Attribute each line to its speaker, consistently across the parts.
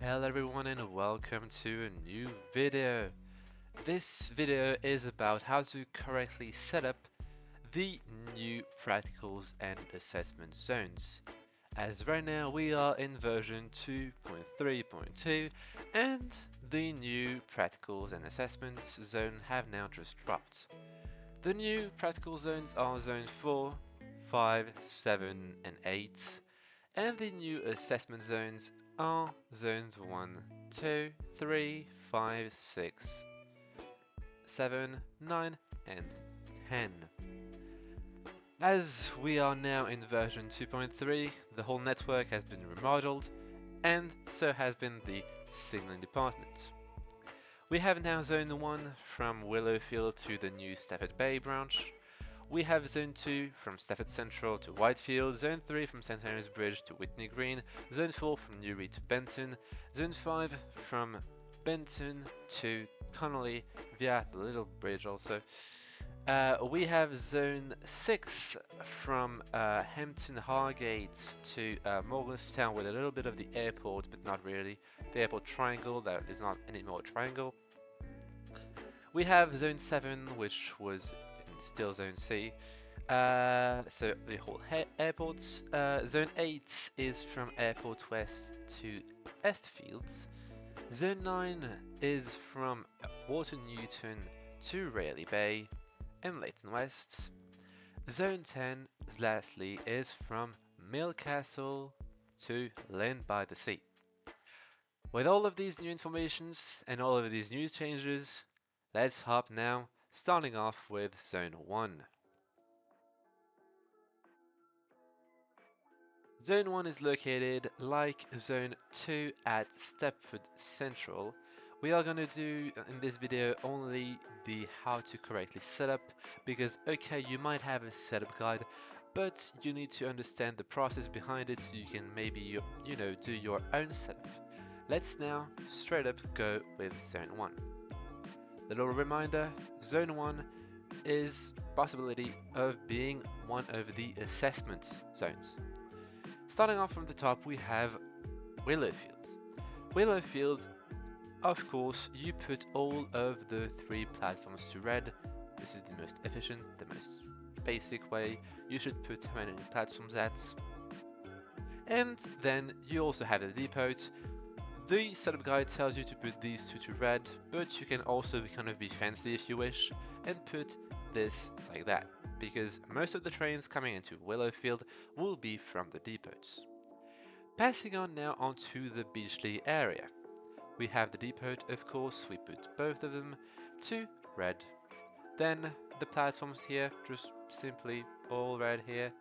Speaker 1: Hello everyone and welcome to a new video. This video is about how to correctly set up the new practicals and assessment zones. As right now we are in version 2.3.2 and the new practicals and assessments zone have now just dropped. The new practical zones are zone 4, 5, 7 and 8. And the new assessment zones are zones 1, 2, 3, 5, 6, 7, 9, and 10. As we are now in version 2.3, the whole network has been remodeled, and so has been the signaling department. We have now Zone 1 from Willowfield to the new Stafford Bay branch. We have Zone 2 from Stafford Central to Whitefield, Zone 3 from St. Helens Bridge to Whitney Green, Zone 4 from Newry to Benton, Zone 5 from Benton to Connolly via the Little Bridge also. We have Zone 6 from Hampton Hargate to Morganstown with a little bit of the airport, but not really. The airport triangle, that is not anymore a triangle. We have Zone 7, which was still Zone C. So the whole airport. Zone 8 is from Airport West to Estfields. Zone 9 is from Water Newton to Rayleigh Bay and Leighton West. Zone 10, lastly, is from Millcastle to Lynn by the Sea. With all of these new informations and all of these new changes, let's hop now, starting off with Zone 1. Zone 1 is located like Zone 2 at Stepford Central. We are going to do in this video only the how to correctly set up, because okay, you might have a setup guide, but you need to understand the process behind it so you can maybe do your own setup. Let's now straight up go with Zone 1. Little reminder, Zone 1 is possibility of being one of the assessment zones. Starting off from the top, we have Willowfield. Willowfield, of course, you put all of the 3 platforms to red. This is the most efficient, the most basic way you should put how many platforms at. And then you also have the depot. The setup guide tells you to put these 2 to red, but you can also kind of be fancy if you wish and put this like that, because most of the trains coming into Willowfield will be from the depots. Passing on now onto the Beachley area. We have the depot, of course, we put both of them to red. Then the platforms here, just simply all red here.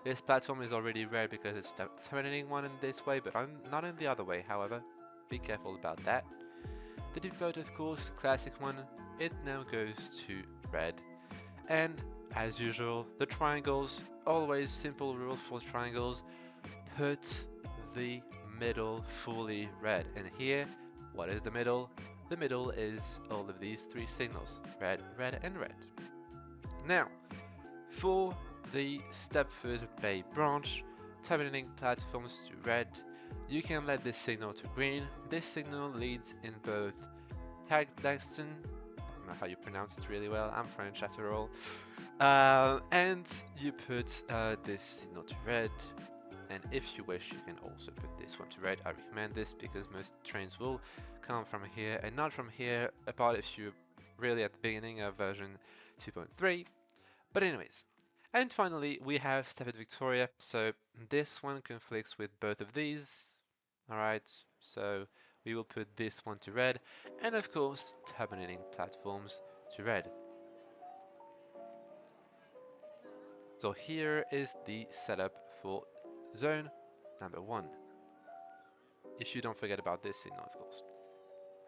Speaker 1: This platform is already red because it's terminating one in this way, but I'm not in the other way, however. Be careful about that. The depot, of course, classic one, it now goes to red. And as usual, the triangles, always simple rule for triangles, put the middle fully red. And here, what is the middle? The middle is all of these 3 signals, red, red, and red. Now, for the Stepford Bay branch, terminating platforms to red, you can let this signal to green. This signal leads in both Cagdagston, I don't know how you pronounce it really well, I'm French after all, and you put this signal to red, and if you wish you can also put this one to red. I recommend this because most trains will come from here and not from here, apart if you're really at the beginning of version 2.3. But anyways, and finally we have Stafford Victoria, so this one conflicts with both of these. Alright, so we will put this one to red, and of course terminating platforms to red. So here is the setup for zone number 1. If you don't forget about this signal, of course.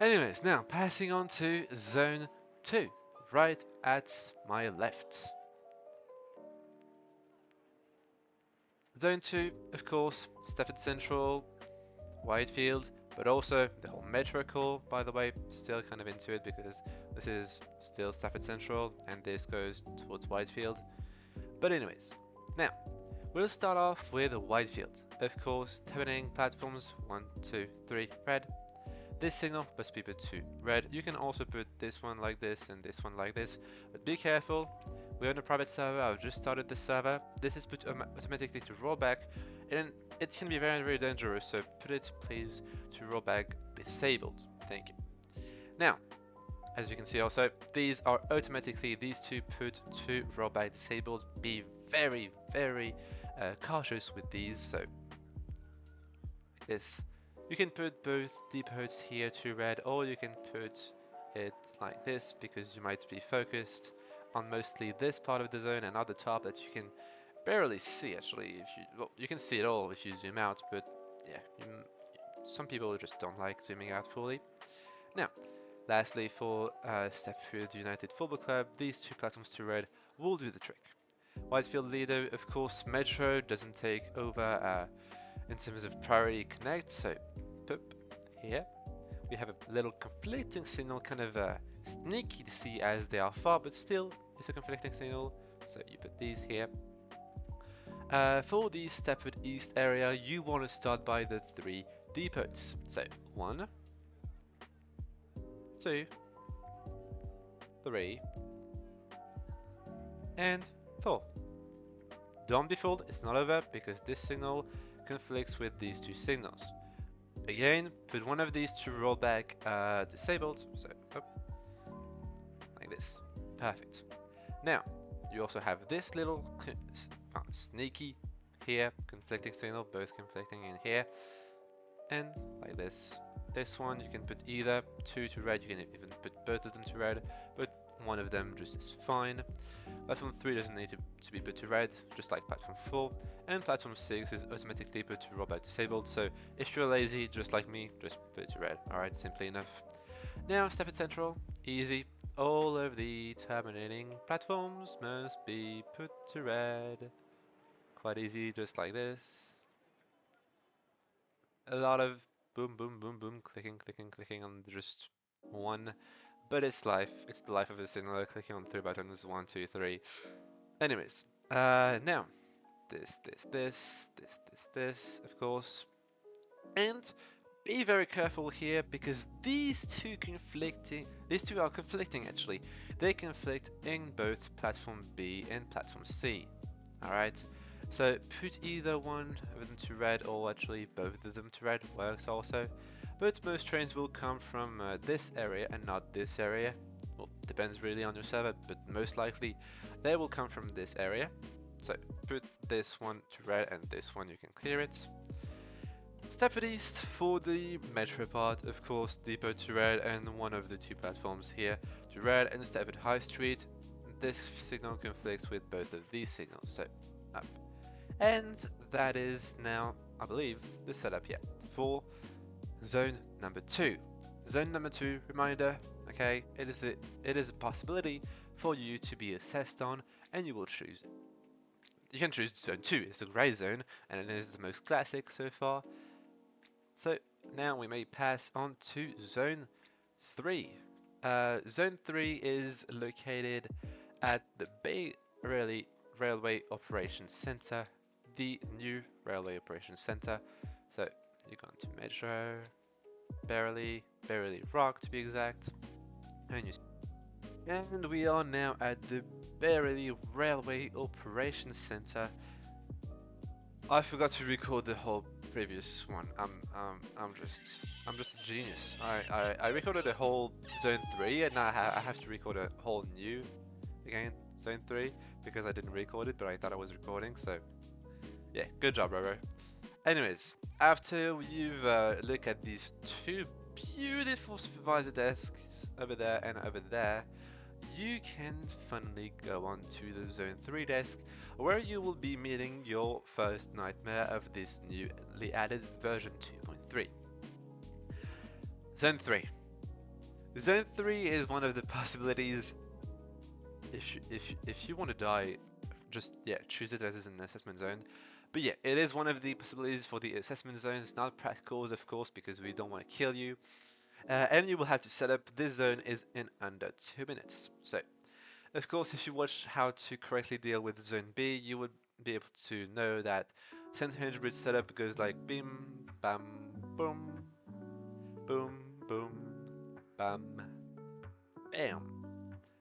Speaker 1: Anyways, now passing on to zone 2, right at my left. Zone 2, of course, Stafford Central, Whitefield, but also the whole metro core, by the way, still kind of into it because this is still Stafford Central and this goes towards Whitefield. But anyways, now we'll start off with Whitefield. Of course, terminating platforms 1, 2, 3 red, this signal must be put to red. You can also put this one like this and this one like this, but be careful. We're on a private server. I've just started the server. This is put automatically to rollback, and it can be very, very dangerous. So put it, please, to rollback disabled. Thank you. Now, as you can see also, these are automatically, these two put to rollback disabled. Be very, very cautious with these. So this, you can put both depots here to red, or you can put it like this, because you might be focused on mostly this part of the zone and not the top that you can barely see actually. If you, well, you can see it all if you zoom out, but yeah, some people just don't like zooming out fully. Now, lastly, for Stepford United Football Club, these two platforms to red will do the trick. Whitefield Lido, of course, Metro doesn't take over in terms of priority connect, so pop here. We have a little conflicting signal, kind of sneaky to see as they are far, but still it's a conflicting signal, so you put these here. For the Stepford East area, you want to start by the 3 depots. So 1, 2, 3, and 4. Don't be fooled, it's not over, because this signal conflicts with these 2 signals. Again, put one of these to rollback disabled, so up, like this. Perfect. Now, you also have this little sneaky here, conflicting signal, both conflicting in here, and like this. This one you can put either 2 to red, you can even put both of them to red, but one of them just is fine. Platform 3 doesn't need to be put to red, just like platform 4, and platform 6 is automatically put to rollback disabled, so if you're lazy, just like me, just put it to red, alright, simply enough. Now, Stepford Central, easy. All of the terminating platforms must be put to red. Quite easy, just like this. A lot of boom, boom, boom, boom, clicking, clicking, clicking on just one. But it's life. It's the life of a signal. Clicking on 3 buttons, 1, 2, 3. Anyways, now this, of course, and be very careful here because these two are conflicting actually. They conflict in both platform B and platform C. Alright, so put either one of them to red, or actually both of them to red works also. But most trains will come from this area and not this area. Well, depends really on your server, but most likely they will come from this area. So put this one to red and this one you can clear it. Stepford East for the metro part, of course, depot to red and one of the 2 platforms here to red, and Stepford High Street. This signal conflicts with both of these signals, so up. And that is now, I believe, the setup here for zone number 2. Zone number 2, reminder, okay, it is a possibility for you to be assessed on, and you will choose it. You can choose zone 2, it's a grey zone, and it is the most classic so far. So now we may pass on to zone 3. Zone 3 is located at the Bay Railway Operations Center, the new Railway Operations Center. So you go into Metro, Barely Rock to be exact, and we are now at the Barely Railway Operations Center. I forgot to record the whole previous one. I'm just a genius. I recorded a whole zone 3, and now I have to record a whole new again zone 3 because I didn't record it, but I thought I was recording. So yeah, good job, bro. Anyways, after you've looked at these 2 beautiful supervisor desks over there and over there, you can finally go on to the Zone 3 desk, where you will be meeting your first nightmare of this newly added version 2.3. Zone 3. Zone 3 is one of the possibilities. If you want to die, just choose it as an assessment zone. But yeah, it is one of the possibilities for the assessment zone. It's not practical, of course, because we don't want to kill you. And you will have to set up this zone is in under 2 minutes. So, of course, if you watch how to correctly deal with zone B, you would be able to know that center hinge bridge setup goes like bim, bam, boom, boom, boom, bam, bam.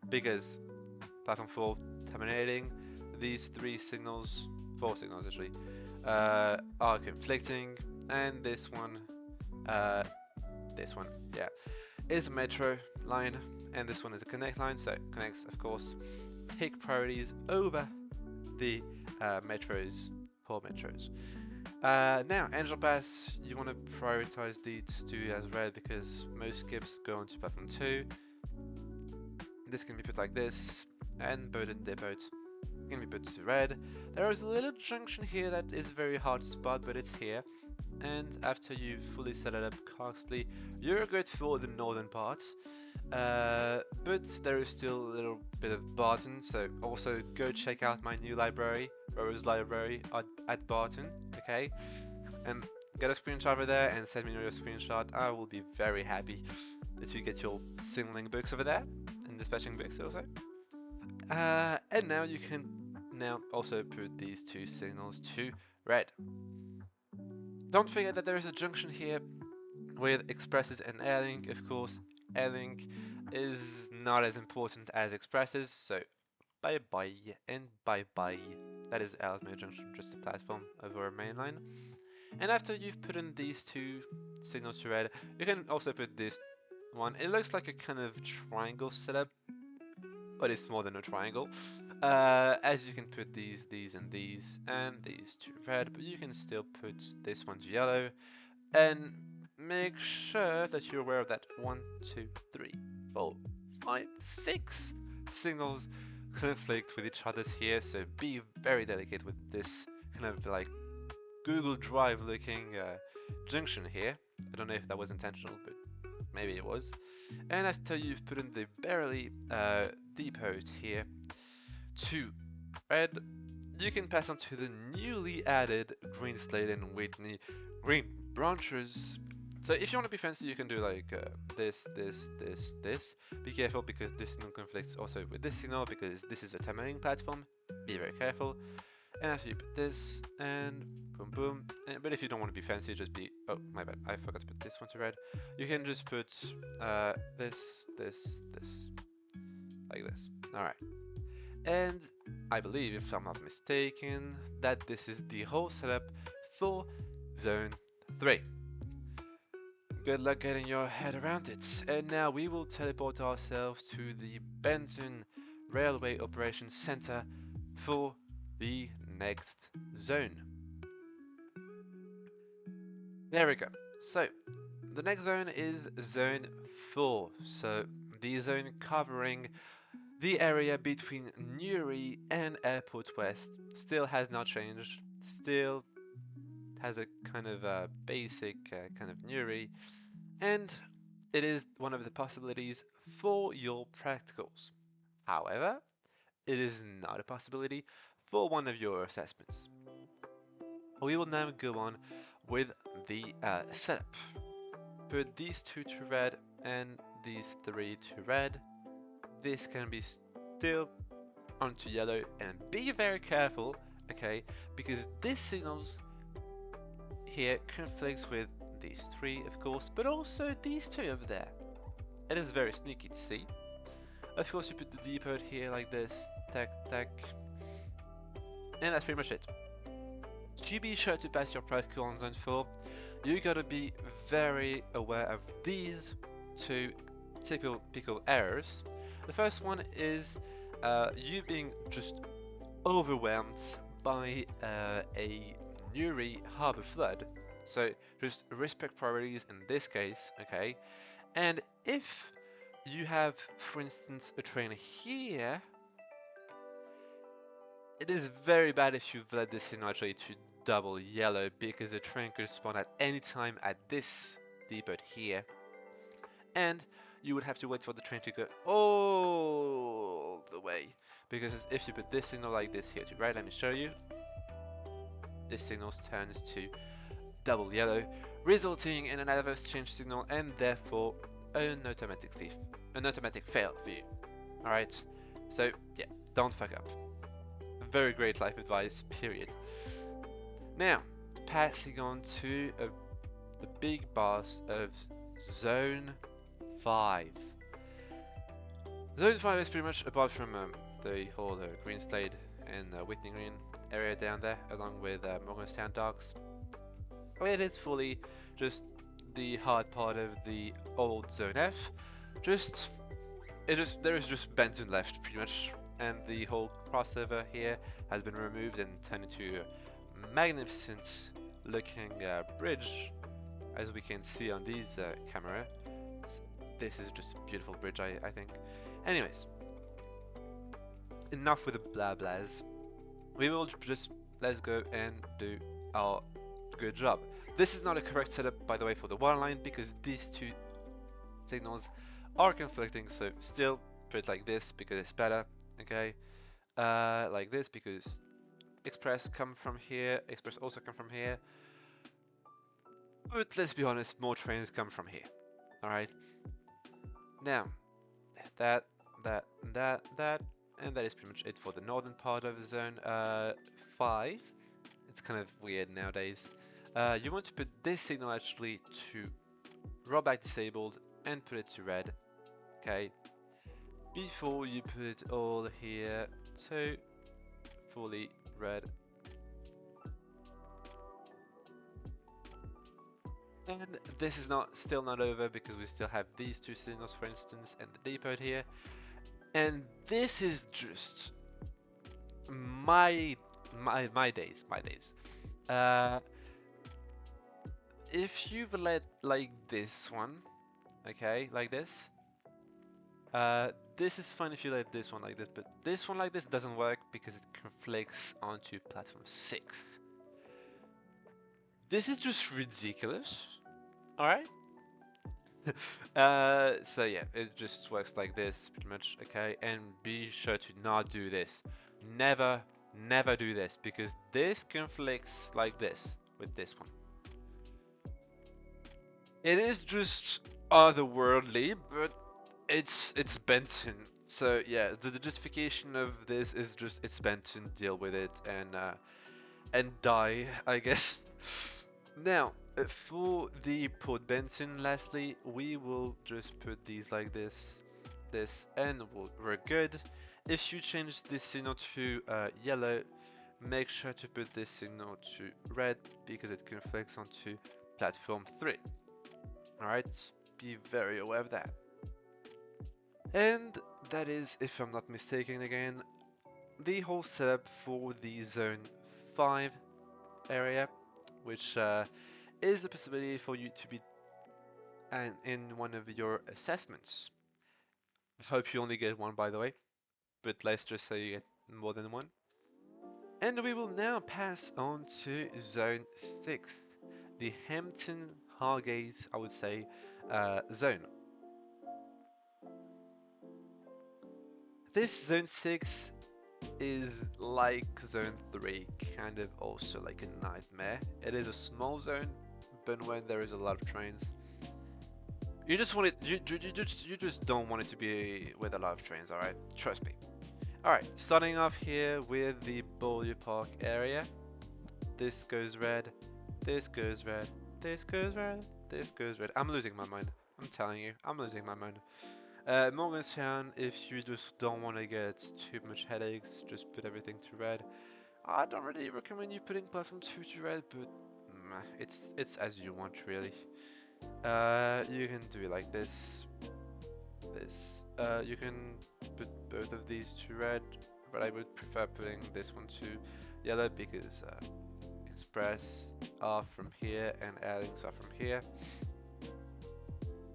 Speaker 1: Because platform 4 terminating, these 3 signals, 4 signals actually, are conflicting, and this one, yeah, is a metro line, and this one is a connect line, so connects, of course, take priorities over the metros, 4 metros. Now, Angel Pass, you want to prioritize these 2 as red because most skips go onto platform 2. This can be put like this, and boat and depot can be put to red. There is a little junction here that is very hard to spot, but it's here. And after you've fully set it up correctly, you're good for the northern part. But there is still a little bit of Barton, so also go check out my new library, Rose Library at Barton, okay? And get a screenshot over there and send me your screenshot. I will be very happy that you get your signaling books over there and dispatching books also. And now you can also put these 2 signals to red. Don't forget that there is a junction here with expresses and airlink. Of course, airlink is not as important as expresses, so bye bye and bye bye. That is Ellesmere Junction, just a platform over a main line. And after you've put in these 2 signals to red, you can also put this one. It looks like a kind of triangle setup, but it's more than a triangle. As you can put these, and these to red, but you can still put this one to yellow, and make sure that you're aware of that 1, 2, 3, 4, 5, 6 signals conflict with each other here, so be very delicate with this kind of like Google Drive looking junction here. I don't know if that was intentional, but maybe it was. And after you've put in the barely depot here to red, you can pass on to the newly added Green Slade and Whitney green branches. So if you want to be fancy, you can do like this. Be careful because this signal conflicts also with this signal because this is a terminating platform. Be very careful. And after you put this and boom boom. But if you don't want to be fancy, just be, oh my bad, I forgot to put this one to red. You can just put this, like this. Alright. And I believe, if I'm not mistaken, that this is the whole setup for Zone 3. Good luck getting your head around it. And now we will teleport ourselves to the Benton Railway Operations Center for the next zone. There we go. So, the next zone is Zone 4. So, the zone covering the area between Newry and Airport West still has not changed. Still has a kind of basic kind of Newry, and it is one of the possibilities for your practicals. However, it is not a possibility for one of your assessments. We will now go on with the setup. Put these 2 to red and these 3 to red. This can be still onto yellow, and be very careful, okay, because this signals here conflicts with these 3, of course, but also these 2 over there. It is very sneaky to see. Of course, you put the depot here like this, tack, tack, and that's pretty much it. To be sure to pass your practical on Zone 4, you gotta be very aware of these 2 typical errors. The first one is you being just overwhelmed by a Newry harbour flood. So just respect priorities in this case, okay? And if you have, for instance, a train here, it is very bad if you've let this signal actually to double yellow because the train could spawn at any time at this depot here. And you would have to wait for the train to go all the way. Because if you put this signal like this here to red, let me show you. This signal turns to double yellow, resulting in an adverse change signal and therefore an automatic fail for you. Alright, so yeah, don't fuck up. Very great life advice, period. Now, passing on to the big boss of Zone 5. Zone 5 is pretty much apart from the whole Green Slade and Whitney Green area down there, along with Morgantown Docks. It is fully just the hard part of the old Zone F. There is just Benton left pretty much, and the whole crossover here has been removed and turned into a magnificent looking bridge, as we can see on these camera. This is just a beautiful bridge, I think. Anyways, enough with the blah blahs. We will just let's go and do our good job. This is not a correct setup, by the way, for the water line because these two signals are conflicting. So still put it like this because it's better. Okay, like this because express come from here. Express also come from here. But let's be honest, more trains come from here. All right. Now, that, and that is pretty much it for the northern part of the zone 5. It's kind of weird nowadays. You want to put this signal actually to rollback disabled and put it to red, okay? Before you put it all here to fully red. And this is still not over because we still have these two signals, for instance, and the depot here. And this is just my days. If you've let like this one, okay, like this. This is fine if you let this one like this, but this one like this doesn't work because it conflicts onto platform 6. This is just ridiculous. Alright? So yeah, it just works like this pretty much, okay? And be sure to not do this. Never do this because this conflicts like this with this one. It is just otherworldly, but it's Benton. So yeah, the justification of this is just it's Benton, deal with it and die, I guess. Now, for the Port Benton, lastly, we will just put these like this, and we're good. If you change this signal to yellow, make sure to put this signal to red because it conflicts onto platform 3. Alright, be very aware of that. And that is, if I'm not mistaken again, the whole setup for the Zone 5 area, which is the possibility for you to be in one of your assessments. I hope you only get one, by the way, but let's just say you get more than one. And we will now pass on to Zone 6, the Hampton-Hargate, I would say, zone. This Zone 6 is like Zone 3, kind of also like a nightmare. It is a small zone, but when there is a lot of trains, you just want it. You just don't want it to be with a lot of trains. All right, trust me. All right, starting off here with the Beaulieu Park area. This goes red. This goes red. This goes red. This goes red. I'm losing my mind. I'm telling you, I'm losing my mind. Morgantown, if you just don't want to get too much headaches, just put everything to red. I don't really recommend you putting platform 2 to red, but it's as you want really. You can do it like this. You can put both of these to red, but I would prefer putting this one to yellow because express are from here and airlinks are from here.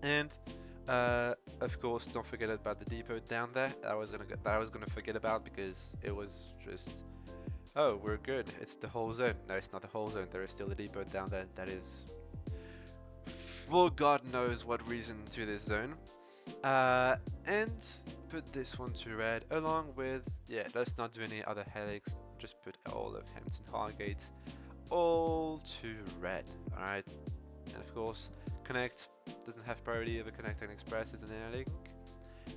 Speaker 1: And of course, don't forget about the depot down there. I was gonna forget about because it was just, oh, we're good. It's the whole zone. No, it's not the whole zone. There is still a depot down there. That is, well, God knows what reason to this zone. And put this one to red along with, yeah, let's not do any other headaches. Just put all of Hampton-Hargate all to red. All right, and of course, connect. Doesn't have priority over connect and express is an airlink.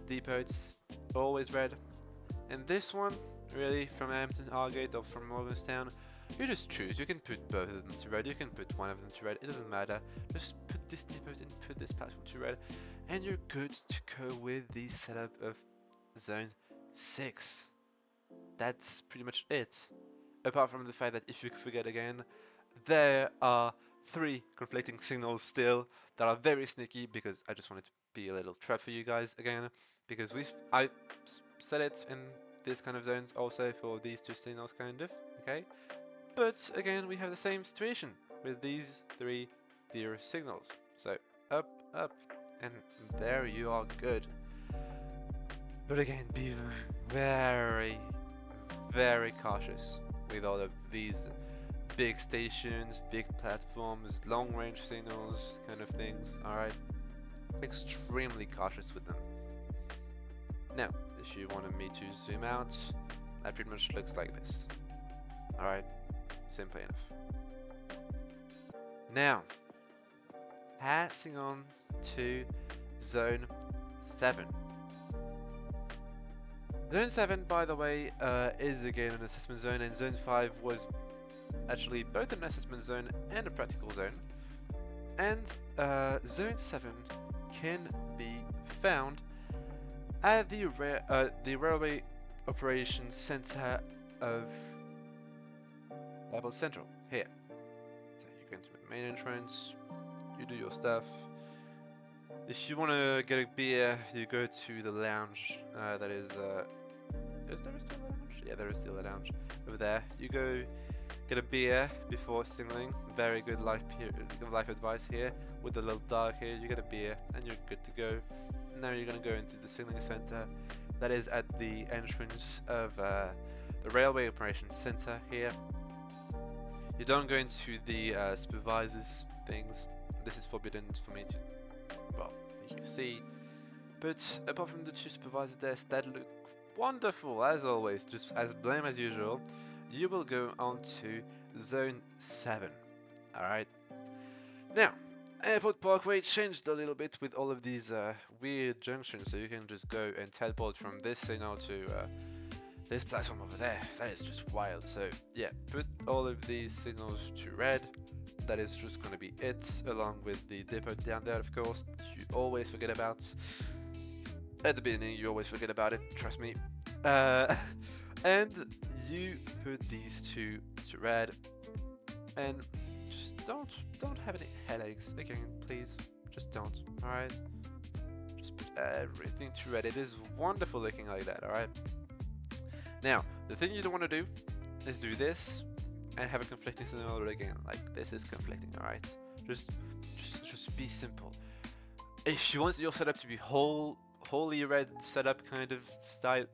Speaker 1: Depots, always red. And this one, really, from Hampton-Hargate or from Morgantown, You just choose. You can put both of them to red, you can put one of them to red, it doesn't matter. Just put this depot and put this platform to red, and you're good to go with the setup of zone 6. That's pretty much it. Apart from the fact that if you forget again, there are 3 conflicting signals still that are very sneaky, because I just wanted to be a little trap for you guys again, because I said it in this kind of zones also for these 2 signals kind of, okay? But again, we have the same situation with these 3 0 signals. So up, up, and there you are good. But again, be very, very cautious with all of these big stations, big platforms, long range signals, kind of things, alright? Extremely cautious with them. Now, if you wanted me to zoom out, that pretty much looks like this. Alright, simply enough. Now, passing on to Zone 7. Zone 7, by the way, is again an assessment zone, and Zone 5 was actually both an assessment zone and a practical zone. And Zone 7 can be found at the Railway Operations Center of Airport Central, here. So you go into the main entrance, you do your stuff. If you want to get a beer, you go to the lounge, that is there still a lounge? Yeah, there is still a lounge over there. You go get a beer before signaling. Very good life advice here. With the little dog here, you get a beer and you're good to go. Now you're going to go into the signaling center. That is at the entrance of the Railway Operations Center here. You don't go into the supervisors things. This is forbidden for me to, well, you see. But apart from the 2 supervisor desks that look wonderful as always, just as blame as usual, you will go on to Zone 7. Alright. Now, Airport Parkway changed a little bit with all of these weird junctions, so you can just go and teleport from this signal to this platform over there. That is just wild. So yeah, put all of these signals to red. That is just going to be it, along with the depot down there, of course, you always forget about. At the beginning, you always forget about it, trust me. And you put these 2 to red, and just don't have any headaches. Again, please, just don't. All right, just put everything to red. It is wonderful looking like that. All right. Now, the thing you don't want to do is do this and have a conflicting signal again. Like this is conflicting. All right. Just be simple. If you want your setup to be wholly red setup kind of style,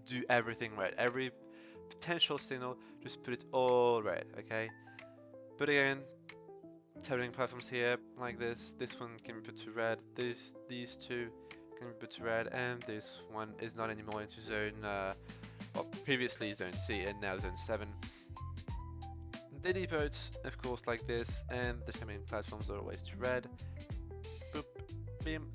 Speaker 1: do everything red. Every potential signal, just put it all red, okay? But again, turning platforms here like this. This one can be put to red. These 2 can be put to red, and this one is not anymore into zone. Well, previously zone C and now zone 7. The depots, of course, like this, and the terminating platforms are always to red. Boop, beam,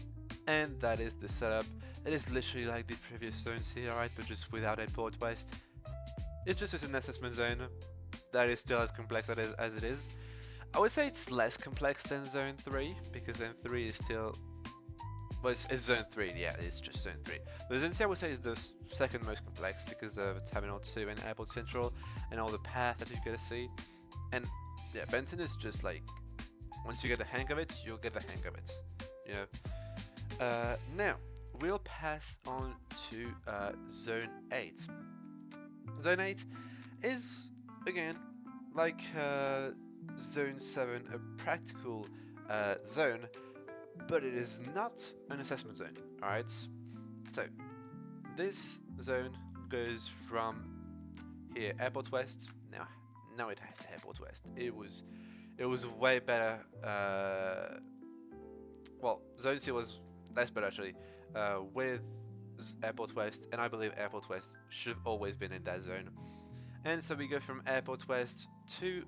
Speaker 1: and that is the setup. It is literally like the previous zones here, right? But just without Airport West. It's just an assessment zone that is still as complex as it is. I would say it's less complex than Zone 3, because Zone 3 is still... Well, it's Zone 3, yeah, it's just Zone 3. But Zone C, I would say, is the second most complex because of Terminal 2 and Airport Central and all the path that you get to see. And yeah, Benton is just like, once you get the hang of it, you'll get the hang of it. You know? Now, we'll pass on to Zone 8. Zone 8 is, again, like Zone 7, a practical zone, but it is not an assessment zone, alright? So, this zone goes from here, Airport West. Now it has Airport West. It was way better. Well, Zone C was less better actually, with Airport West, and I believe Airport West should have always been in that zone. And so we go from Airport West to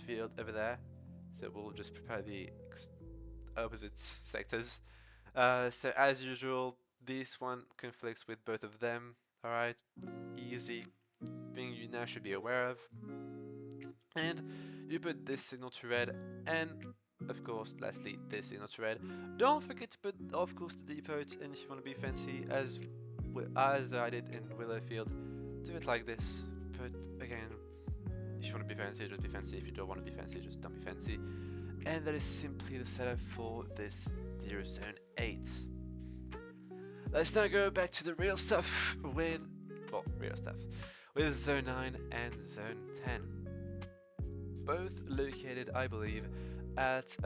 Speaker 1: Field over there. So we'll just prepare the opposite sectors. So as usual, this one conflicts with both of them. Alright, easy thing you now should be aware of. And you put this signal to red, and of course, lastly, this signal to red. Don't forget to put, of course, the depot, and if you want to be fancy, as I did in Willowfield, do it like this. Put, again, if you want to be fancy, just be fancy. If you don't want to be fancy, just don't be fancy. And that is simply the setup for this Dear Zone 8. Let's now go back to the real stuff with, well, real stuff, with Zone 9 and Zone 10. Both located, I believe, at,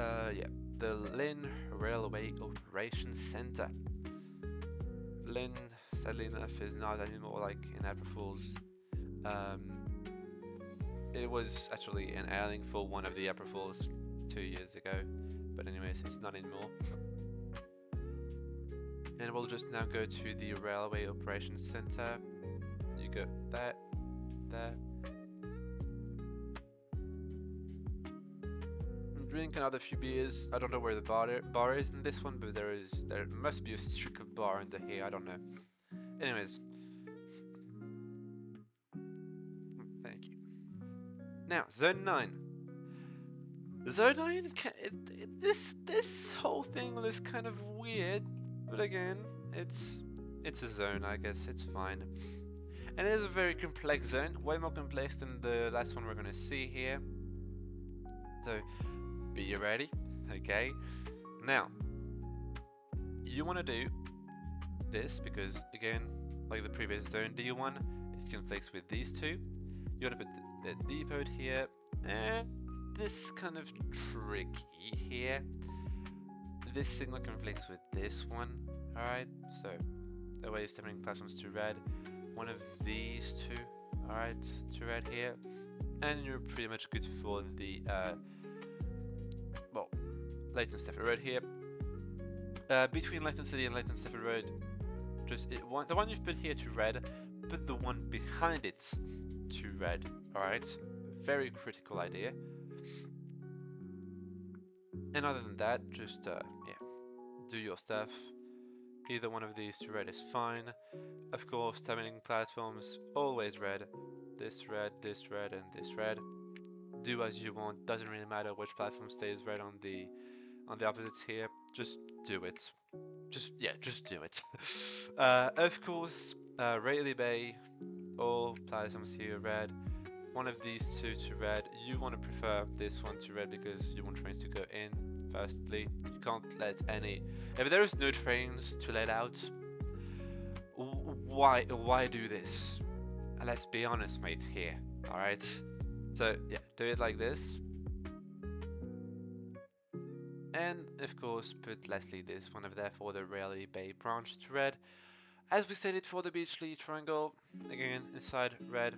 Speaker 1: the Lynn Railway Operations Center. Lynn, sadly enough, is not anymore like in April Fools. It was actually an airing for one of the April Fools 2 years ago, but anyways, it's not anymore. And we'll just now go to the Railway Operations Center. You go there, there. I'm drinking another few beers. I don't know where the bar is in this one, but there must be a secret bar under here. I don't know. Anyways, thank you. Now, Zone 9. Zone 9, this whole thing was kind of weird, but again, it's a zone, I guess, it's fine. And it is a very complex zone, way more complex than the last one we're gonna see here. So, be ready, okay? Now, you wanna do this because, again, like the previous zone D1, it conflicts with these two. You wanna put the depot here, and this is kind of tricky here. This signal conflicts with this one, alright? So, that way you're stepping platforms to red. One of these two, alright, to red here. And you're pretty much good for the, well, Leighton Stafford Road here. Between Leighton City and Leighton Stafford Road, just the one you've put here to red, put the one behind it to red, alright? Very critical idea. And other than that, just, do your stuff. Either one of these to red is fine. Of course, terminating platforms, always red. This red, and this red. Do as you want, doesn't really matter which platform stays red on the opposites here. Just do it. Just do it. Of course, Rayleigh Bay, all platforms here red. One of these two to red. You want to prefer this one to red because you want trains to go in. Firstly, you can't let any. If there is no trains to let out, why do this? Let's be honest, mate. Here, all right. So yeah, do it like this, and of course put lastly this one over there for the Rayleigh Bay branch to red. As we stated for the Beachley triangle, again inside red,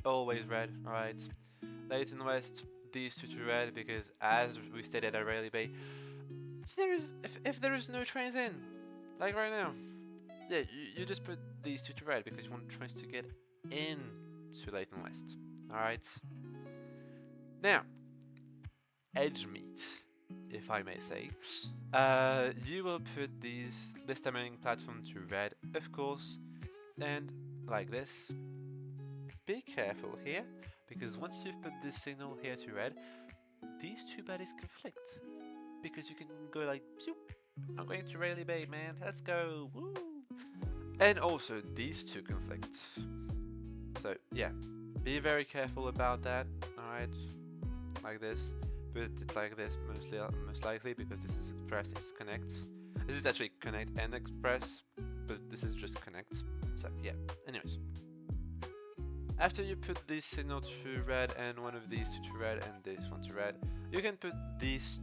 Speaker 1: always red. All right. Leighton West, these two to red because as we stated at Rayleigh Bay, if there is no trains in, like right now, yeah, you just put these two to red because you want trains to get in to Leighton West. Alright. Now, edge meet, if I may say. You will put this terminating platform to red, of course, and like this. Be careful here, because once you've put this signal here to red, these two baddies conflict. Because you can go like, I'm going to Rayleigh Bay, man, let's go, woo! And also, these two conflict. So, yeah, be very careful about that, alright? Like this. Put it like this, most likely, because this is express, this is connect. This is actually connect and express, but this is just connect. So, yeah, anyways. After you put this signal to red and one of these two to red and this one to red, you can put these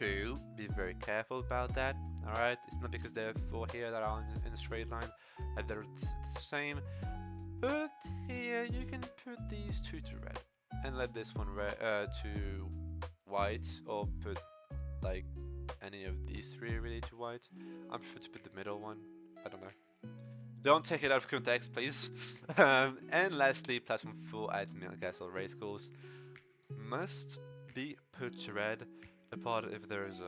Speaker 1: two. Be very careful about that. Alright, it's not because there are four here that are in a straight line that they're the same. But here you can put these two to red and let this one to white, or put like any of these three really to white. I'm prefer to put the middle one. I don't know. Don't take it out of context, please. And lastly, platform 4 at Millcastle Racecourse must be put to red, apart if there is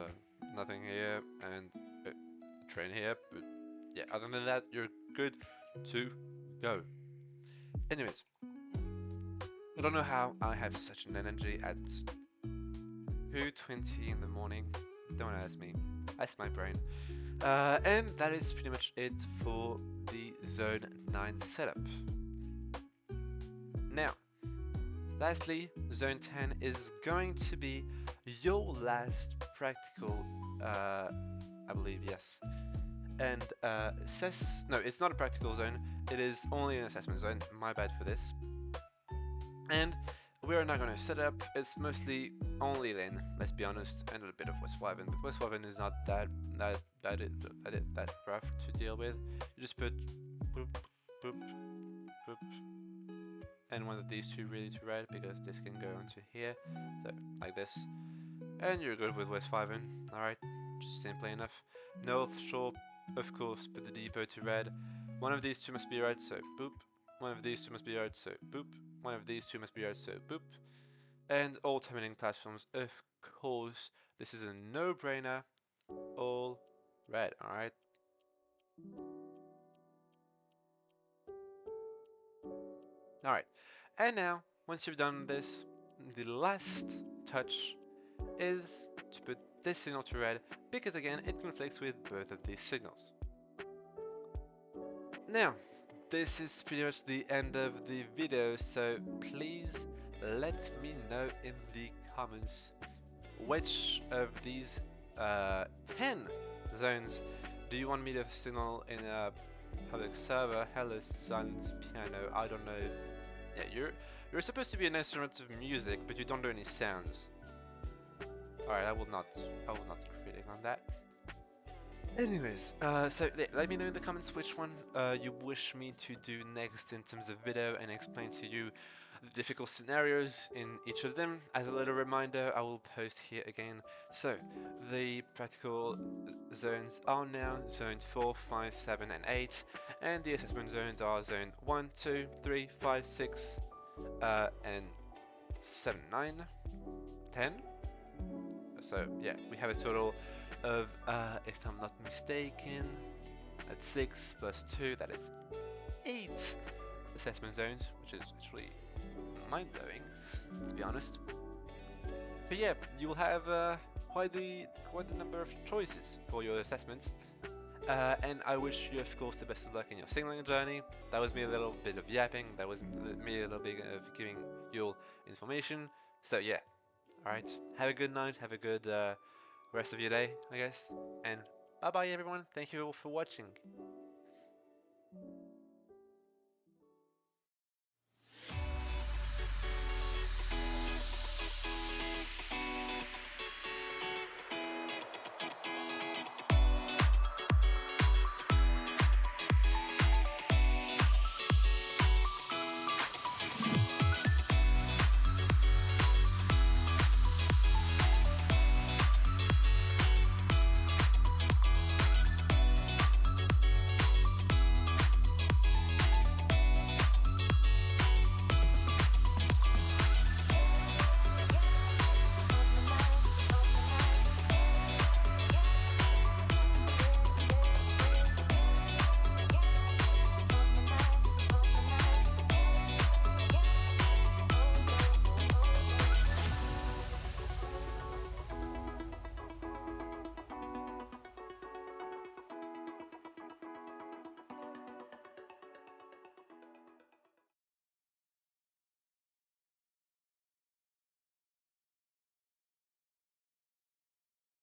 Speaker 1: nothing here and a train here. But yeah, other than that, you're good to go. Anyways, I don't know how I have such an energy at 2:20 in the morning. Don't ask me. That's my brain. And that is pretty much it for the Zone 9 setup. Now, lastly, Zone 10 is going to be your last practical, I believe, yes. And no, it's not a practical zone, it is only an assessment zone, my bad for this. And we are not going to set up, it's mostly only Lynn, let's be honest, and a bit of West Wyvern, but West Wyvern is not that rough to deal with. You just put boop, boop, boop, and one of these two really to red, because this can go onto here, so like this. And you're good with West Wyvern, alright, just simply enough. North Shore, of course, put the depot to red. One of these two must be red, so boop. One of these two must be red, so boop. One of these two must be red, so boop. And all terminating platforms, of course, this is a no-brainer, all red, alright? Alright, and now, once you've done this, the last touch is to put this signal to red, because again, it conflicts with both of these signals. Now, this is pretty much the end of the video, so please let me know in the comments which of these 10 zones do you want me to signal in a public server, hello silent piano, I don't know if... Yeah, you're supposed to be an instrument of music, but you don't do any sounds. Alright, I will not critic on that. Anyways, so let me know in the comments which one you wish me to do next in terms of video, and explain to you the difficult scenarios in each of them. As a little reminder, I will post here again. So, the practical zones are now zones 4, 5, 7, and 8, and the assessment zones are zone 1, 2, 3, 5, 6, and 7, 9, 10. So yeah, we have a total of, if I'm not mistaken, that's 6 plus 2, that is 8 assessment zones, which is actually mind-blowing, to be honest. But yeah, you will have quite the number of choices for your assessments. And I wish you, of course, the best of luck in your signaling journey. That was me a little bit of yapping, that was me a little bit of giving you all information. So yeah, alright, have a good night, have a good rest of your day, I guess. And bye bye everyone, thank you all for watching.